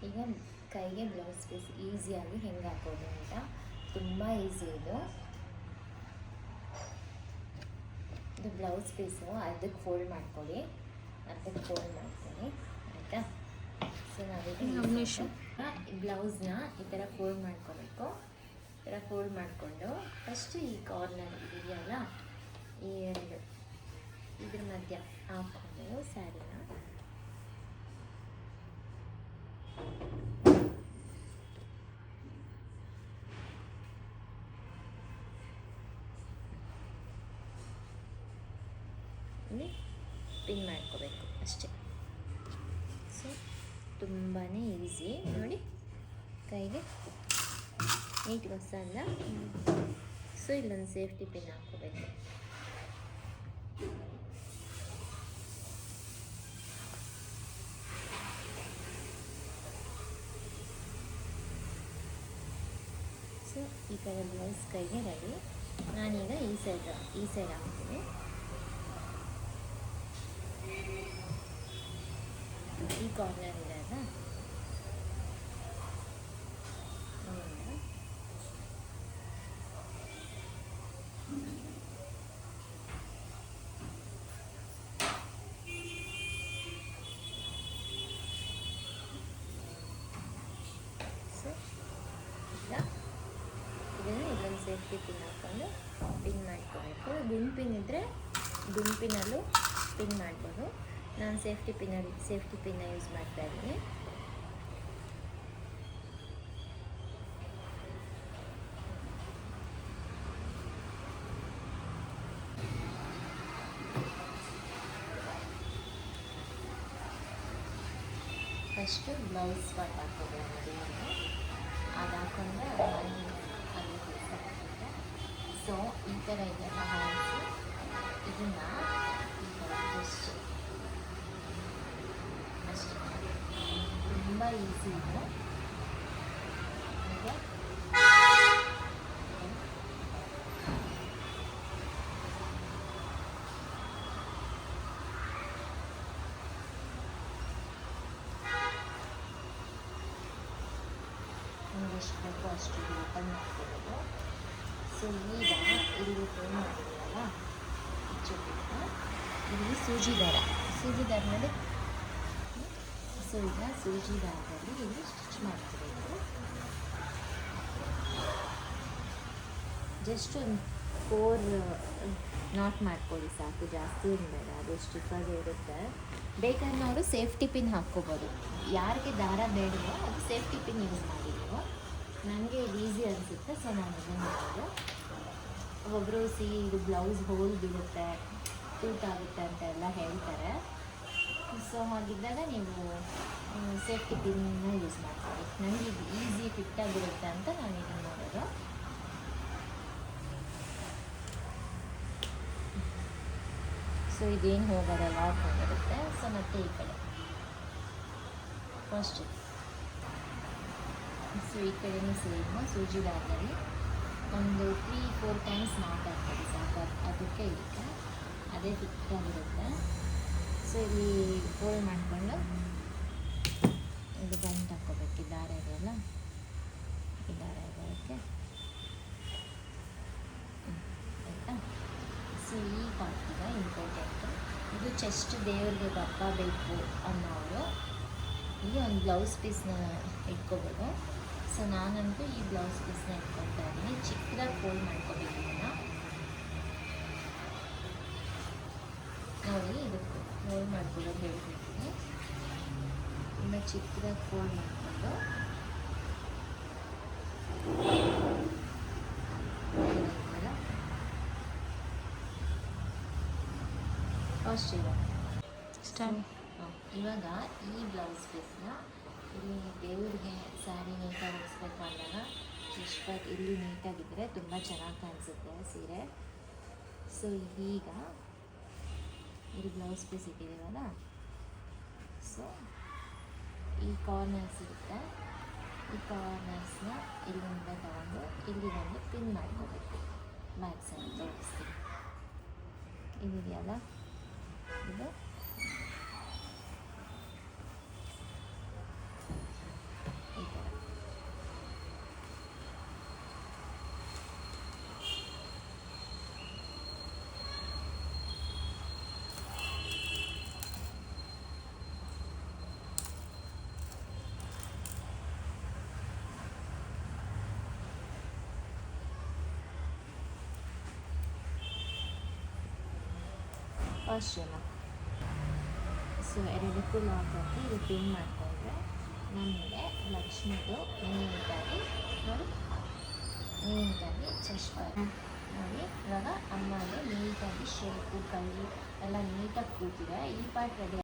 ಈಗ ಕೈಗೆ blouse piece ಈಸಿಯಾಗಿ ಹೆಂಗೆ ಹಾಕೋದು ಅಂತ ತುಂಬ ಈಸಿ ಇದು ಬ್ಲೌಸ್ ಪೀಸು ಅರ್ಧಕ್ಕೆ ಫೋಲ್ಡ್ ಮಾಡ್ಕೊಳ್ಳಿ ಆಯಿತಾ. ಸೊ ನಾವೀಗ ಬ್ಲೌಸ್ನ ಈ ಥರ ಫೋಲ್ಡ್ ಮಾಡ್ಕೋಬೇಕು. ಈ ಥರ ಫೋಲ್ಡ್ ಮಾಡಿಕೊಂಡು ಫಸ್ಟು ಈ ಕಾರ್ನರ್ ಇದೆಯಲ್ಲ ಈ ಎರಡು ಇದ್ರ ಮಧ್ಯ ಹಾಕ್ಕೊಂಡು ಸ್ಯಾರಿನ ಇಲ್ಲಿ ಪಿನ್ ಮಾಡ್ಕೋಬೇಕು ಅಷ್ಟೇ. ಸೊ ತುಂಬಾ ಈಸಿ ನೋಡಿ, ಕೈಗೆ ನೀಟ್ ಹೊಸ ಅಲ್ಲ. ಸೊ ಇಲ್ಲೊಂದು ಸೇಫ್ಟಿ ಪಿನ್ ಹಾಕ್ಕೋಬೇಕು. ಸೊ ಈ ಕಡೆ ಬ್ಲೌಸ್ ಕೈಗೆ ರೆಡಿ. ನಾನೀಗ ಈ ಸೈಡ್ ಹಾಕ್ತೀನಿ. ಈ ಕಾರ್ನರ್ ಇದೆ ಅಲ್ಲ, ಸೊ ಈಗ ಇದನ್ನು ಇಲ್ಲೊಂದು ಸೇಫ್ಟಿ ಪಿನ್ ಹಾಕ್ಕೊಂಡು ಪಿನ್ ಮಾಡ್ಕೋಬೇಕು. ಪಿನ್ ಇದ್ದರೆ ಪಿನ್ನಲ್ಲೂ ಪಿನ್ ಮಾಡ್ಬೋದು. ನಾನು ಸೇಫ್ಟಿ ಪಿನ್ನ ಯೂಸ್ ಮಾಡ್ತಾ ಇದ್ದೀನಿ. ಫಸ್ಟು ಬ್ಲೌಸ್ ಪಾರ್ಟ್ ಹಾಕೋಬೇಕು. ಅದು ಹಾಕೊಂಡ್ರೆ ಅಲ್ಲಿ ಹಾಕಿದ್ರೆ ಸೊ ಈ ಥರ ಇದೆಲ್ಲ ಹಾಕಿ ಇದನ್ನು ಈ ಥರ ಅಷ್ಟೇ ತುಂಬ ಈಸಿ ಇದೆ. ಎಷ್ಟು ಬೇಕೋ ಅಷ್ಟು ಓಪನ್ ಮಾಡ್ಕೊಬೋದು. ಸೊ ಈಗ ಇಲ್ಲಿ ಫ್ರೇಮ್ ಮಾಡಿದ್ದೀವಲ್ಲ ಚೂಟಿನ ಇಲ್ಲಿ ಸೂಜಿ ದಾರದಲ್ಲಿ ಸೊ ಈಗ ಸೂಜಿ ದಾರದಲ್ಲಿ ಇಲ್ಲಿ ಸ್ಟಿಚ್ ಮಾಡ್ಕೋಬೇಕು. ಜಸ್ಟ್ ಒಂದು 4 ನಾಟ್ ಮಾಡ್ಕೊಳ್ಳಿ ಸಾಕು, ಜಾಸ್ತಿ ಏನು ಬೇಡ. ಅದು ಸ್ಟಿಫಾಗಿ ಇರುತ್ತೆ. ಬೇಕಾದ್ರೆ ನಾವು ಸೇಫ್ಟಿ ಪಿನ್ ಹಾಕ್ಕೋಬೋದು. ಯಾರಿಗೆ ದಾರ ಬೇಡವೋ ಅದು ಸೇಫ್ಟಿ ಪಿನ್ ಯೂಸ್ ಮಾಡಿ ನೀವು. ನನಗೆ ಇದು ಈಸಿ ಅನಿಸುತ್ತೆ, ಸೊ ನಾನು ಇದನ್ನು ಮಾಡೋದು. ಒಬ್ಬೊಬ್ಬರು ಇದು ಬ್ಲೌಸ್ ಹೋಲ್ ಬೀಳುತ್ತೆ, ತೂತಾಗುತ್ತೆ ಅಂತ ಎಲ್ಲ ಹೇಳ್ತಾರೆ. ಸೊ ಹಾಗಿದ್ದಾಗ ನೀವು ಸೇಫ್ಟಿ ಪಿನ್ನ ಯೂಸ್ ಮಾಡ್ತೀವಿ. ನನಗೆ ಇದು ಈಸಿ ಫಿಟ್ಟಾಗಿರುತ್ತೆ ಅಂತ ನಾನು ಇದನ್ನು ಮಾಡೋದು. ಸೊ ಇದೇನು ಹೋಗೋಲ್ಲ, ಲಾಕ್ ಆಗಿರುತ್ತೆ. ಸೊ ಮತ್ತೆ ಈ ಕಡೆ ಫಸ್ಟ್ ಸೊ ಈ ಕಡೆಯೂ ಸೇಮ್ ಸೂಜಿ ದಾರದಲ್ಲಿ ಒಂದು 3-4 ಟೈಮ್ಸ್ ಮಾತಾಡ್ತೀವಿ ಸಾಕು. ಅದಕ್ಕೆ ಇದಕ್ಕೆ ಅದೇ ಫಿಟ್ಟಾಗಿರುತ್ತೆ. ಸೊ ಇಲ್ಲಿ ಫೋಲ್ಡ್ ಮಾಡಿಕೊಂಡು ಇದು ಗಂಟು ಹಾಕ್ಕೋಬೇಕು. ಈ ದಾರ ಇದೆಯಲ್ಲ, ಈ ದಾರ ಇದಕ್ಕೆ ಆಯಿತಾ. ಸೊ ಈ ಪಾರ್ಟಿಗ ಇಂಪಾರ್ಟೆಂಟು. ಇದು ಚೆಸ್ಟ್ ದೇವ್ರಿಗೆ ದಪ್ಪ ಬೇಕು ಅನ್ನೋರು ಇಲ್ಲಿ ಒಂದು ಬ್ಲೌಸ್ ಪೀಸ್ನ ಇಟ್ಕೋಬೋದು. ಸೊ ನಾನಂತೂ ಈ ಬ್ಲೌಸ್ ಪೀಸ್ನ ಇಟ್ಕೊಳ್ತಾ ಇದ್ದೀನಿ. ಚಿಕ್ಕದಾಗಿ ಫೋಲ್ಡ್ ಮಾಡ್ಕೋಬೇಕು. ಇದನ್ನು ನೋಡಿ, ಇದು ಫೋಲ್ಡ್ ಮಾಡ್ಕೊಳ್ಳೋದು ಹೇಳ್ಕೊಡ್ತೀನಿ. ಇನ್ನು ಚಿಕ್ಕದಾಗಿ ಫೋಲ್ಡ್ ಮಾಡಿಕೊಂಡು ಫಸ್ಟ್ ಇವಾಗ ಈ ಬ್ಲೌಸ್ ಪೀಸ್ನ ಇಲ್ಲಿ ದೇವ್ರಿಗೆ ಸ್ಯಾರಿ ನೀಟಾಗಿ ಹೊಡಿಸ್ಬೇಕು ಅಂದಾಗ ಇಷ್ಟು ಇಲ್ಲಿ ನೀಟಾಗಿದ್ದರೆ ತುಂಬ ಚೆನ್ನಾಗಿ ಕಾಣಿಸುತ್ತೆ ಸೀರೆ. ಸೊ ಈಗ ಇಲ್ಲಿ ಬ್ಲೌಸ್ ಪೀಸ್ ಇಟ್ಟಿದ್ದೀವಲ್ಲ, ಸೊ ಈ ಕಾರ್ನರ್ಸ್ ಇರುತ್ತೆ. ಈ ಕಾರ್ನರ್ಸ್ನ ಇಲ್ಲಿಂದ ತಗೊಂಡು ಇಲ್ಲಿ ಒಂದು ಪಿನ್ ಮಾಡ್ಕೋಬೇಕು. ಬ್ಯಾಕ್ ಸೈಡ್ ತೋರಿಸ್ತೀನಿ. ಇದೆಯಲ್ಲ, ಇದು ಫಸ್ಟ್ ಸೊ ಎರಡಕ್ಕೂ ಲಾಕ್ ಹಾಕಿ ಇದು ಪಿನ್ ಮಾಡಿಕೊಂಡ್ರೆ ನಮಗೆ ಲಕ್ಷ್ಮಿದು ನೀಟಾಗಿ ನೋಡಿ, ನೀಟಾಗಿ ಚೆಸ್ಟ್ ನೋಡಿ. ಇವಾಗ ಅಮ್ಮಗೆ ನೀಟಾಗಿ ಶೇಪು ಕೈ ಎಲ್ಲ ನೀಟಾಗಿ ಕೂತಿದೆ. ಈ ಪಾರ್ಟ್ ರೆಡಿ